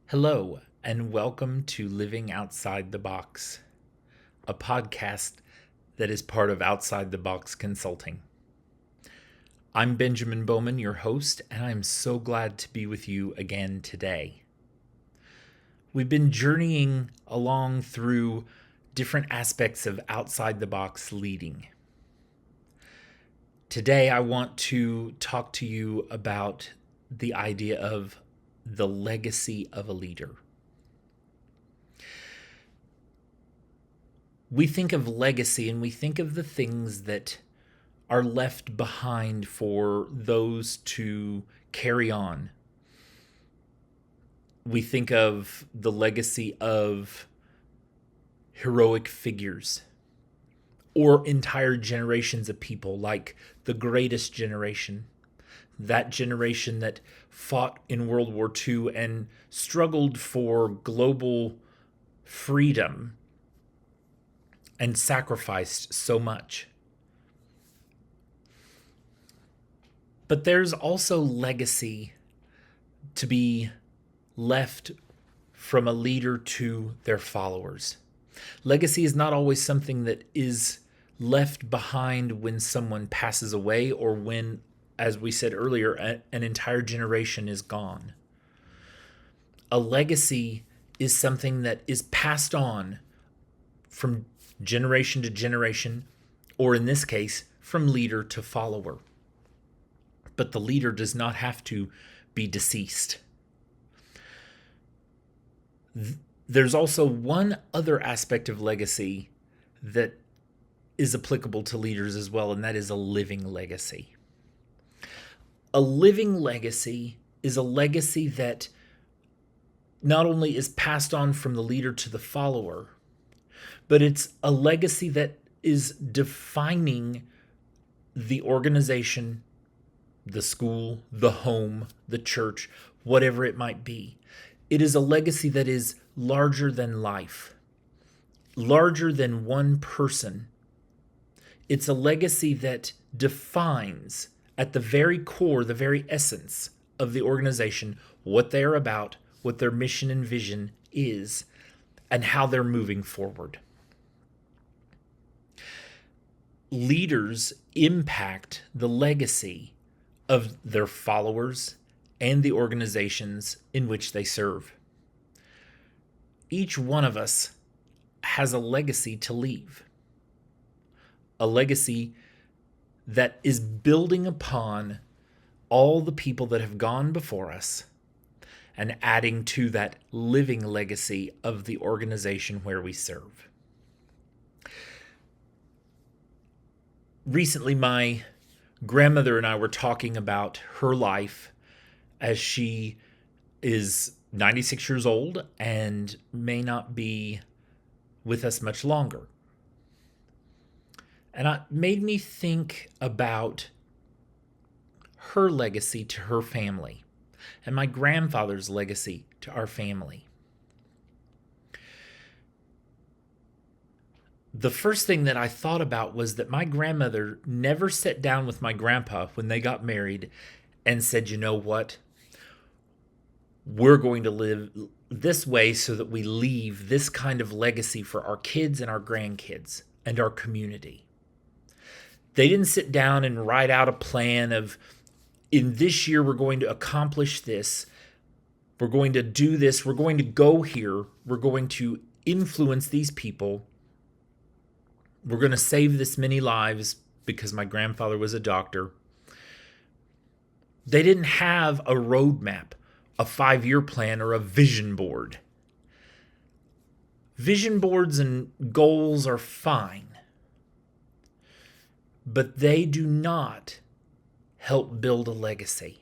Hello, and welcome to Living Outside the Box, a podcast that is part of Outside the Box Consulting. I'm Benjamin Bowman, your host, and I'm so glad to be with you again today. We've been journeying along through different aspects of outside the box leading. Today, I want to talk to you about the idea of the legacy of a leader. We think of legacy and we think of the things that are left behind for those to carry on. We think of the legacy of heroic figures or entire generations of people, like the greatest generation, that generation that fought in World War II and struggled for global freedom and sacrificed so much. But there's also legacy to be left from a leader to their followers. Legacy is not always something that is left behind when someone passes away or when, as we said earlier, an entire generation is gone. A legacy is something that is passed on from generation to generation, or in this case, from leader to follower. But the leader does not have to be deceased. There's also one other aspect of legacy that is applicable to leaders as well, and that is a living legacy. A living legacy is a legacy that not only is passed on from the leader to the follower, but it's a legacy that is defining the organization, the school, the home, the church, whatever it might be. It is a legacy that is larger than life, larger than one person. It's a legacy that defines at the very core, the very essence of the organization, what they are about, what their mission and vision is, and how they're moving forward. Leaders impact the legacy of their followers and the organizations in which they serve. Each one of us has a legacy to leave, a legacy that is building upon all the people that have gone before us and adding to that living legacy of the organization where we serve. Recently, my grandmother and I were talking about her life as she is 96 years old and may not be with us much longer. And it made me think about her legacy to her family and my grandfather's legacy to our family. The first thing that I thought about was that my grandmother never sat down with my grandpa when they got married and said, you know what? We're going to live this way so that we leave this kind of legacy for our kids and our grandkids and our community. They didn't sit down and write out a plan of, in this year, we're going to accomplish this. We're going to do this. We're going to go here. We're going to influence these people. We're going to save this many lives because my grandfather was a doctor. They didn't have a roadmap, a 5-year plan, or a vision board. Vision boards and goals are fine, but they do not help build a legacy.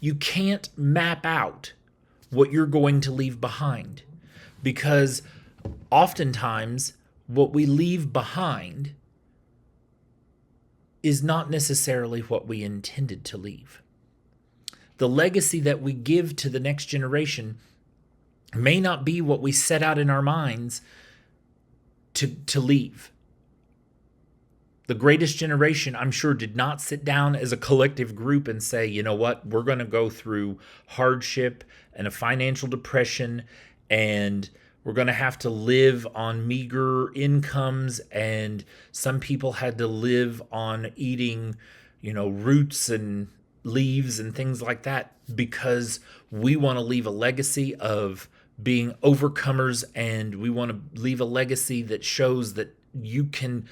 You can't map out what you're going to leave behind, because oftentimes what we leave behind is not necessarily what we intended to leave. The legacy that we give to the next generation may not be what we set out in our minds to leave. The greatest generation, I'm sure, did not sit down as a collective group and say, you know what, we're going to go through hardship and a financial depression, and we're going to have to live on meager incomes, and some people had to live on eating, roots and leaves and things like that, because we want to leave a legacy of being overcomers, and we want to leave a legacy that shows that you can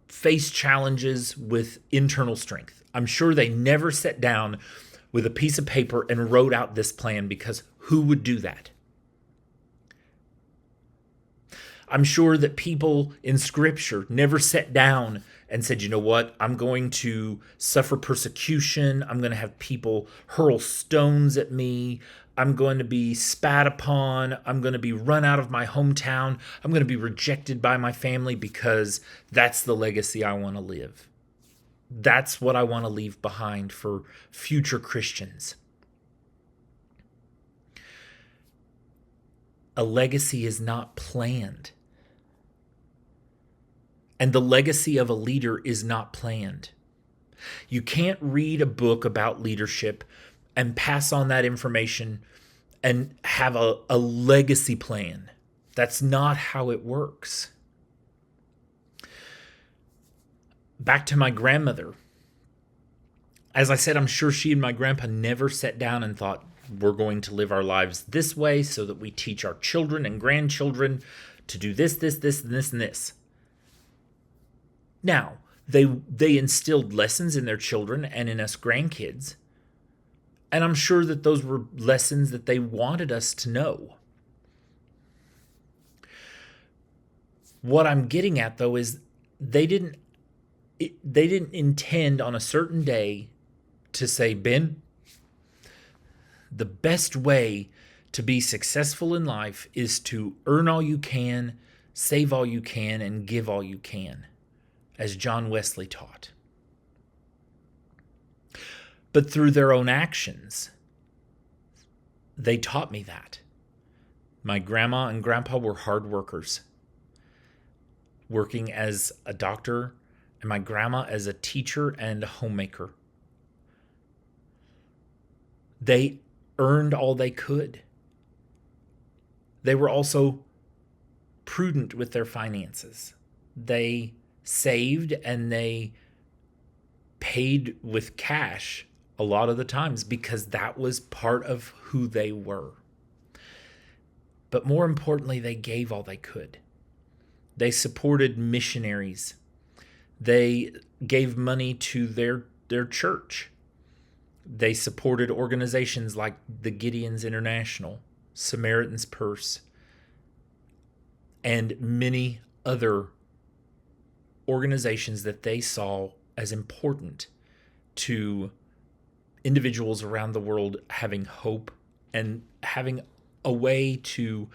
face challenges with internal strength. I'm sure they never sat down with a piece of paper and wrote out this plan, because who would do that? I'm sure that people in Scripture never sat down and said, you know what, I'm going to suffer persecution. I'm going to have people hurl stones at me. I'm going to be spat upon. I'm going to be run out of my hometown. I'm going to be rejected by my family, because that's the legacy I want to live. That's what I want to leave behind for future Christians. A legacy is not planned. And the legacy of a leader is not planned. You can't read a book about leadership and pass on that information and have a legacy plan. That's not how it works. Back to my grandmother. As I said, I'm sure she and my grandpa never sat down and thought, we're going to live our lives this way so that we teach our children and grandchildren to do this, and this. Now, they instilled lessons in their children and in us grandkids, and I'm sure that those were lessons that they wanted us to know. What I'm getting at, though, is they didn't intend on a certain day to say, Ben, the best way to be successful in life is to earn all you can, save all you can, and give all you can, as John Wesley taught. But through their own actions, they taught me that. My grandma and grandpa were hard workers, working as a doctor, and my grandma as a teacher and a homemaker. They earned all they could. They were also prudent with their finances. They saved and they paid with cash a lot of the times, because that was part of who they were. But more importantly, they gave all they could. They supported missionaries. They gave money to their church. They supported organizations like the Gideon's International, Samaritan's Purse, and many other organizations that they saw as important to individuals around the world having hope and having a way to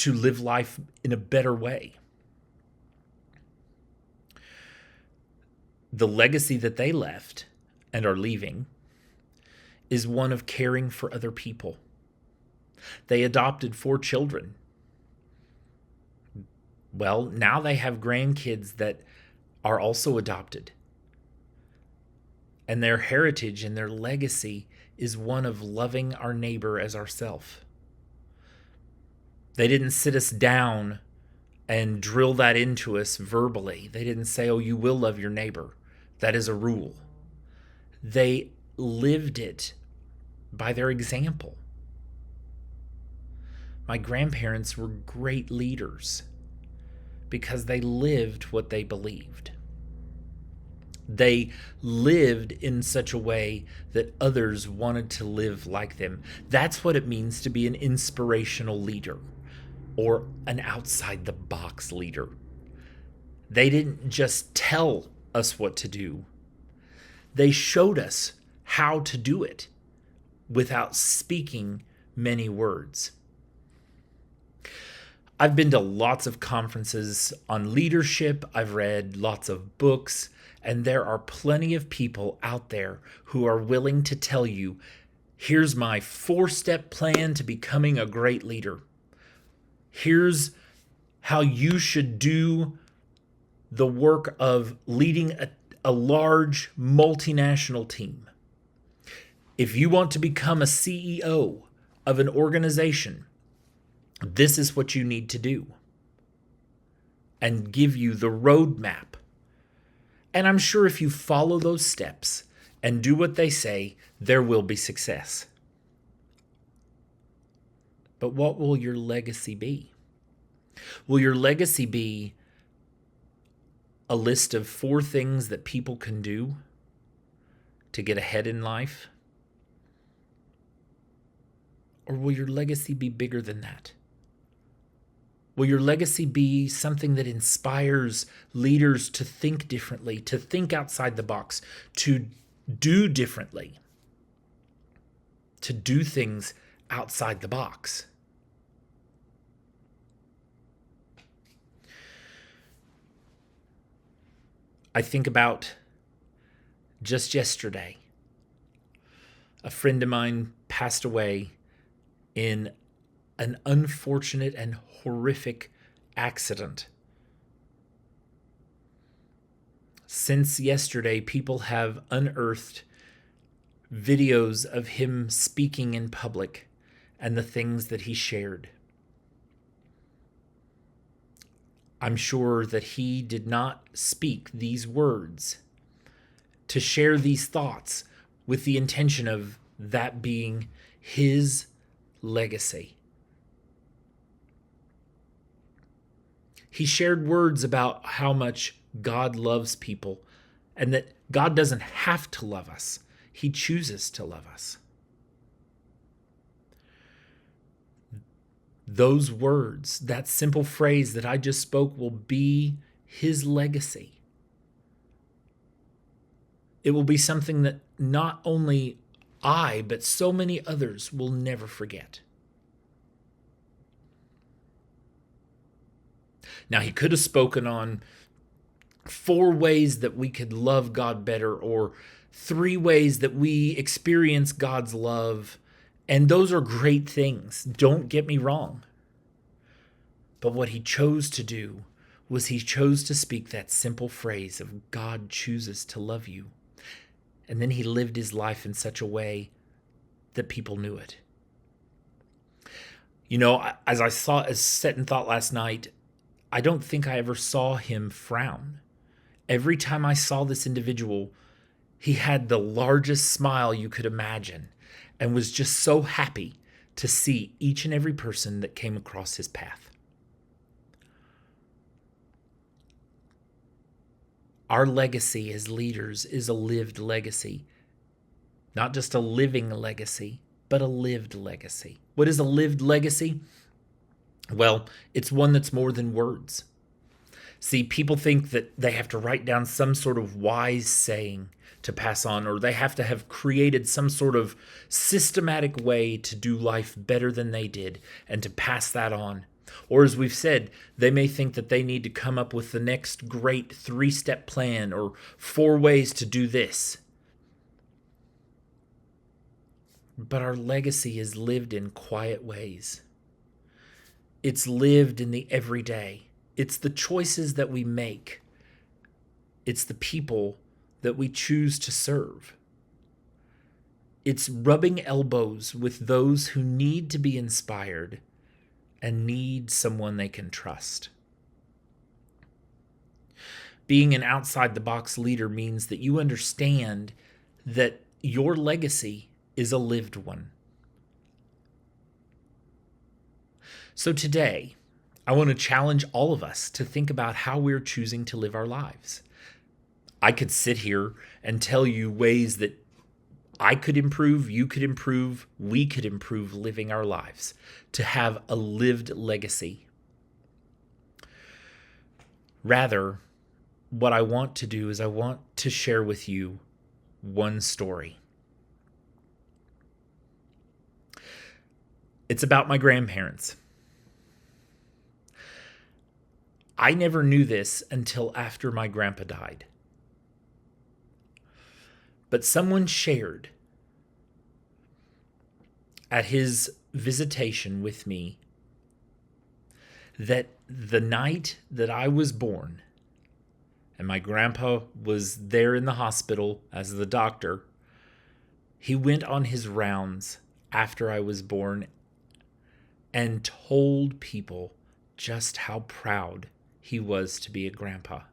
live life in a better way. The legacy that they left and are leaving is one of caring for other people. They adopted 4 children. Well, now they have grandkids that are also adopted. And their heritage and their legacy is one of loving our neighbor as ourself. They didn't sit us down and drill that into us verbally. They didn't say, oh, you will love your neighbor. That is a rule. They lived it by their example. My grandparents were great leaders because they lived what they believed. They lived in such a way that others wanted to live like them. That's what it means to be an inspirational leader or an outside-the-box leader. They didn't just tell us what to do. They showed us how to do it without speaking many words. I've been to lots of conferences on leadership. I've read lots of books, and there are plenty of people out there who are willing to tell you, here's my 4-step plan to becoming a great leader. Here's how you should do the work of leading a large multinational team. If you want to become a CEO of an organization, this is what you need to do, and give you the roadmap. And I'm sure if you follow those steps and do what they say, there will be success. But what will your legacy be? Will your legacy be a list of 4 things that people can do to get ahead in life? Or will your legacy be bigger than that? Will your legacy be something that inspires leaders to think differently, to think outside the box, to do differently, to do things outside the box? I think about just yesterday, a friend of mine passed away in an unfortunate and horrific accident. Since yesterday, people have unearthed videos of him speaking in public and the things that he shared. I'm sure that he did not speak these words to share these thoughts with the intention of that being his legacy. He shared words about how much God loves people and that God doesn't have to love us. He chooses to love us. Those words, that simple phrase that I just spoke, will be his legacy. It will be something that not only I, but so many others will never forget. Now, he could have spoken on 4 ways that we could love God better, or 3 ways that we experience God's love. And those are great things. Don't get me wrong. But what he chose to do was he chose to speak that simple phrase of God chooses to love you. And then he lived his life in such a way that people knew it. You know, as sat in thought last night, I don't think I ever saw him frown. Every time I saw this individual, he had the largest smile you could imagine and was just so happy to see each and every person that came across his path. Our legacy as leaders is a lived legacy. Not just a living legacy, but a lived legacy. What is a lived legacy? Well, it's one that's more than words. See, people think that they have to write down some sort of wise saying to pass on, or they have to have created some sort of systematic way to do life better than they did and to pass that on. Or as we've said, they may think that they need to come up with the next great 3-step plan or 4 ways to do this. But our legacy is lived in quiet ways. It's lived in the everyday. It's the choices that we make. It's the people that we choose to serve. It's rubbing elbows with those who need to be inspired and need someone they can trust. Being an outside-the-box leader means that you understand that your legacy is a lived one. So today, I want to challenge all of us to think about how we're choosing to live our lives. I could sit here and tell you ways that I could improve, you could improve, we could improve living our lives to have a lived legacy. Rather, what I want to do is I want to share with you one story. It's about my grandparents. I never knew this until after my grandpa died. But someone shared at his visitation with me that the night that I was born, and my grandpa was there in the hospital as the doctor, He went on his rounds after I was born and told people just how proud he was to be a grandpa.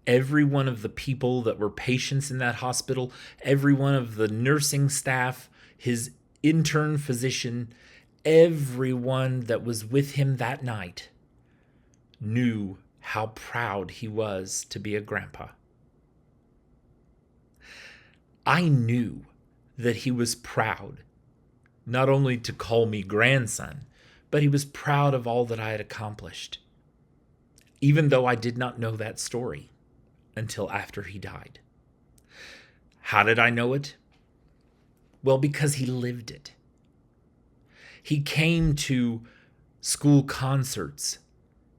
Every one of the people that were patients in that hospital, every one of the nursing staff, his intern physician, everyone that was with him that night knew how proud he was to be a grandpa. I knew that he was proud, not only to call me grandson, but he was proud of all that I had accomplished, even though I did not know that story until after he died. How did I know it? Well, because he lived it. He came to school concerts.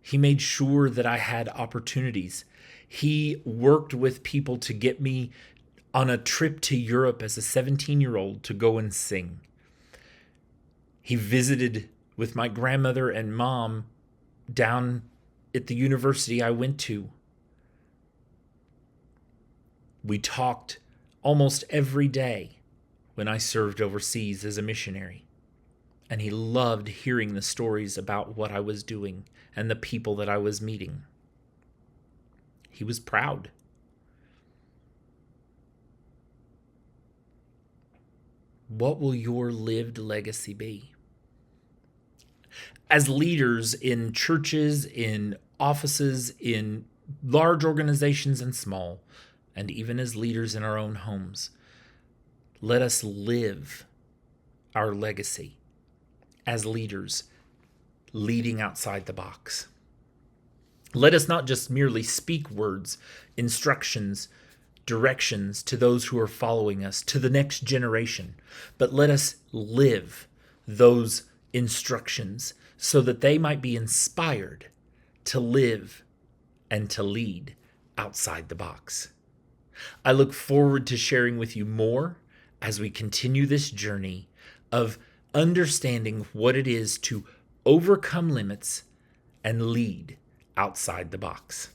He made sure that I had opportunities. He worked with people to get me on a trip to Europe as a 17-year-old to go and sing. He visited with my grandmother and mom down at the university I went to. We talked almost every day when I served overseas as a missionary. And he loved hearing the stories about what I was doing and the people that I was meeting. He was proud. What will your lived legacy be? As leaders in churches, in offices, in large organizations and small, and even as leaders in our own homes, let us live our legacy as leaders, leading outside the box. Let us not just merely speak words, instructions, directions to those who are following us, to the next generation, but let us live those instructions so that they might be inspired to live and to lead outside the box. I look forward to sharing with you more as we continue this journey of understanding what it is to overcome limits and lead outside the box.